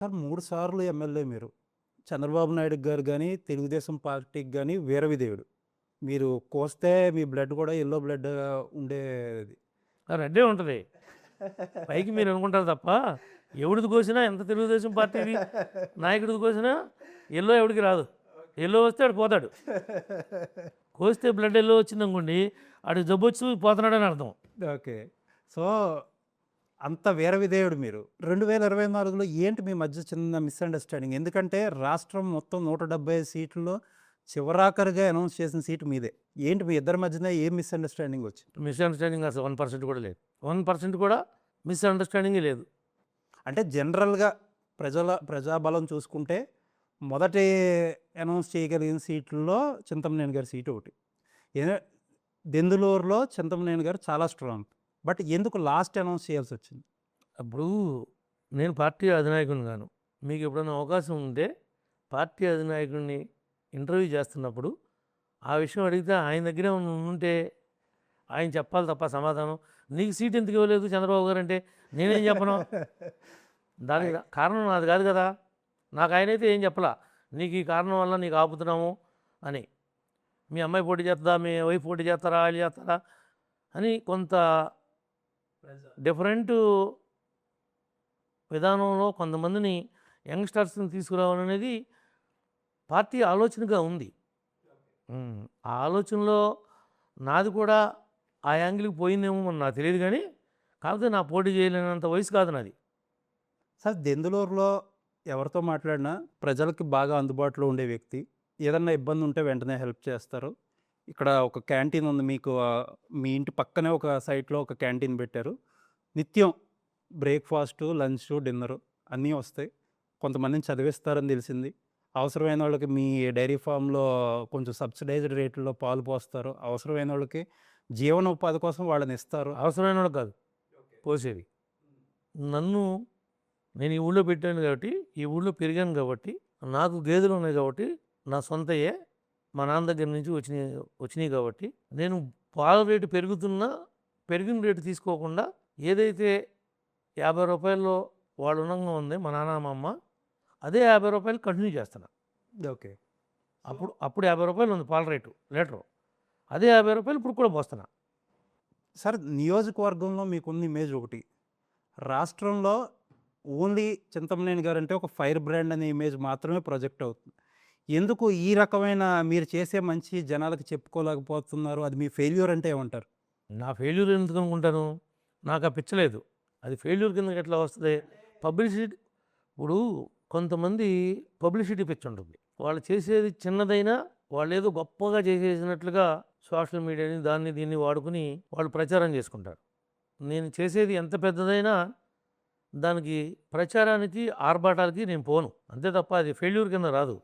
Sir 3 సార్లు MLA మీరు. చంద్రబాబు నాయుడు గారు గాని, తెలుగుదేశం పార్టీకి గాని వీరవిధేయుడు. మీరు కోస్తే మీ బ్లడ్ కూడా యెల్లో బ్లడ్ ఉండేది. రెడ్డే ఉంటది. పైకి మీరు అనుకుంటారు తప్ప, ఎవడిది కోసినా ఎంత తెలుగుదేశం పార్టీది నాయకుడిది కోసినా యెల్లో ఎవడికి రాదు. యెల్లో వస్తే ఆడు పోతాడు. కోస్తే బ్లడ్ యెల్లో వచ్చిందనుకోండి, ఆడికి జబ్బొచ్చి పోతున్నాడని అర్థం. ఓకే. సో, అంత వీరవిధేయుడు మీరు. 2024లో ఏంటి మీ మధ్య చిన్న మిస్‌అండర్‌స్టాండింగ్? ఎందుకంటే రాష్ట్రం మొత్తం 175 సీట్లలో చివరాఖరిగా అనౌన్స్ చేసిన సీటు మీదే. ఏంటి మీ ఇద్దరి మధ్యన ఏం మిస్‌అండర్‌స్టాండింగ్ వచ్చింది? మిస్అండర్స్టాండింగ్ అసలు 1% కూడా లేదు. 1% కూడా మిస్అండర్స్టాండింగే లేదు. అంటే జనరల్‌గా ప్రజాబలం చూసుకుంటే మొదటి అనౌన్స్ చేయగలిగిన సీట్లలో చింతమనేని గారి సీటు ఒకటి. ఏ దెందులూరులో చింతమనేని గారు చాలా స్ట్రాంగ్. బట్ ఎందుకు లాస్ట్ అనౌన్స్ చేయాల్సొచ్చింది? అప్పుడు నేను పార్టీ అధినాయకుడిని గాను. మీకు ఎప్పుడైనా అవకాశం ఉంటే పార్టీ అధినాయకుడిని ఇంటర్వ్యూ చేస్తున్నప్పుడు ఆ విషయం అడిగితే ఆయన దగ్గరే ఉంటే ఆయన చెప్పాలి తప్ప సమాధానం. నీకు సీట్ ఎందుకు ఇవ్వలేదు చంద్రబాబు గారు అంటే నేనేం చెప్పను? దానికి కారణం నాది కాదు కదా. నాకు ఆయనైతే ఏం చెప్పలా. నీకు ఈ కారణం వల్ల నీకు ఆపుతున్నాము అని. మీ అమ్మాయి పోటీ చేస్తుందా, మీ వైఫ్ పోటీ చేస్తారా, వాళ్ళు చేస్తారా అని కొంత డిఫరెంట్ విధానంలో కొంతమందిని యంగ్స్టర్స్ని తీసుకురావాలనేది పార్టీ ఆలోచనగా ఉంది. ఆ ఆలోచనలో నాది కూడా ఆ యాంగిల్కి పోయిందేమో మరి నాకు తెలియదు కానీ, కాకపోతే నా పోటీ చేయలేనంత వయసు కాదు నాది. సార్ దెందులూరులో ఎవరితో మాట్లాడినా ప్రజలకి బాగా అందుబాటులో ఉండే వ్యక్తి. ఏదన్నా ఇబ్బంది ఉంటే వెంటనే హెల్ప్ చేస్తారు. ఇక్కడ ఒక క్యాంటీన్ ఉంది మీకు మీ ఇంటి పక్కనే ఒక సైట్‌లో ఒక క్యాంటీన్ పెట్టారు. నిత్యం బ్రేక్‌ఫాస్టు, లంచు, డిన్నరు అన్నీ వస్తాయి. కొంతమందిని చదివిస్తారని తెలిసింది. అవసరమైన వాళ్ళకి మీ డైరీ ఫార్మ్‌లో కొంచెం సబ్సిడైజ్డ్ రేట్‌ల్లో పాలు పోస్తారు. అవసరమైన వాళ్ళకి జీవనోపాధి కోసం వాళ్ళనిస్తారు. అవసరమైన వాళ్ళకి కాదు పోసేది. నన్ను నేను ఈ ఊళ్ళో పెట్టాను కాబట్టి, ఈ ఊళ్ళో పెరిగాను కాబట్టి, నాకు గేదెలు ఉన్నాయి కాబట్టి, నా సొంతయే మా నాన్న దగ్గర నుంచి వచ్చినాయి కాబట్టి, నేను పాల రేటు పెరుగుతున్నా పెరిగిన రేటు తీసుకోకుండా ఏదైతే రూ. 50లో వాళ్ళ ఉన్నంగా ఉంది మా నాన్న మా అమ్మ, అదే రూ. 50 కంటిన్యూ చేస్తున్నా. ఓకే. అప్పుడు రూ. 50 ఉంది పాల రేటు లీటరు. అదే రూ. 50 ఇప్పుడు కూడా పోస్తున్నా. సార్ నియోజకవర్గంలో మీకున్న ఇమేజ్ ఒకటి. రాష్ట్రంలో ఓన్లీ చింతమనేని గారంటే ఒక ఫైర్ బ్రాండ్ అనే ఇమేజ్ మాత్రమే ప్రొజెక్ట్ అవుతుంది. ఎందుకు ఈ రకమైన మీరు చేసే మంచి జనాలకు చెప్పుకోలేకపోతున్నారు? అది మీ ఫెయిల్యూర్ అంటే ఏమంటారు? నా ఫెయిల్యూర్ ఎందుకు అనుకుంటాను? నాకు ఆ పిచ్చలేదు. అది ఫెయిల్యూర్ కిందకి ఎట్లా వస్తుంది? పబ్లిసిటీ ఇప్పుడు కొంతమంది పబ్లిసిటీ పిచ్చి ఉంటుంది. వాళ్ళు చేసేది చిన్నదైనా వాళ్ళేదో గొప్పగా చేసేసినట్లుగా సోషల్ మీడియాని దాన్ని దీన్ని వాడుకుని వాళ్ళు ప్రచారం చేసుకుంటారు. నేను చేసేది ఎంత పెద్దదైనా దానికి ప్రచారానికి ఆర్భాటాలకి నేను పోను. అంతే తప్ప అది ఫెయిల్యూర్ కింద రాదు.